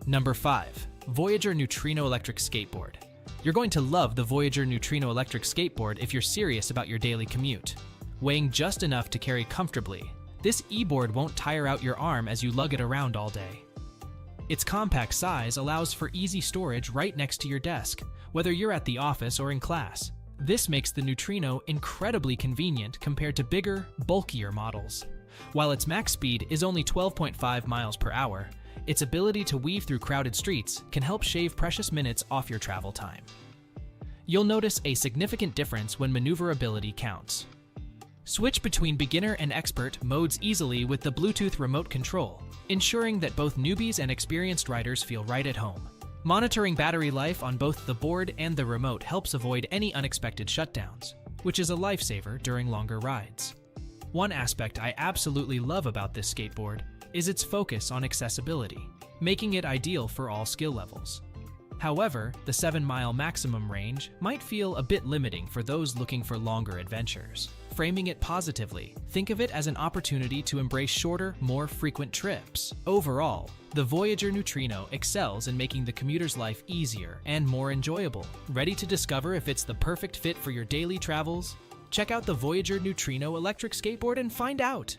Number 5. Voyager Neutrino Electric Skateboard. You're going to love the Voyager Neutrino Electric Skateboard if you're serious about your daily commute. Weighing just enough to carry comfortably, this e-board won't tire out your arm as you lug it around all day. Its compact size allows for easy storage right next to your desk, whether you're at the office or in class. This makes the Neutrino incredibly convenient compared to bigger, bulkier models. While its max speed is only 12.5 miles per hour, its ability to weave through crowded streets can help shave precious minutes off your travel time. You'll notice a significant difference when maneuverability counts. Switch between beginner and expert modes easily with the Bluetooth remote control, ensuring that both newbies and experienced riders feel right at home. Monitoring battery life on both the board and the remote helps avoid any unexpected shutdowns, which is a lifesaver during longer rides. One aspect I absolutely love about this skateboard is its focus on accessibility, making it ideal for all skill levels. However, the 7-mile maximum range might feel a bit limiting for those looking for longer adventures. Framing it positively, think of it as an opportunity to embrace shorter, more frequent trips. Overall, the Voyager Neutrino excels in making the commuter's life easier and more enjoyable. Ready to discover if it's the perfect fit for your daily travels? Check out the Voyager Neutrino electric skateboard and find out!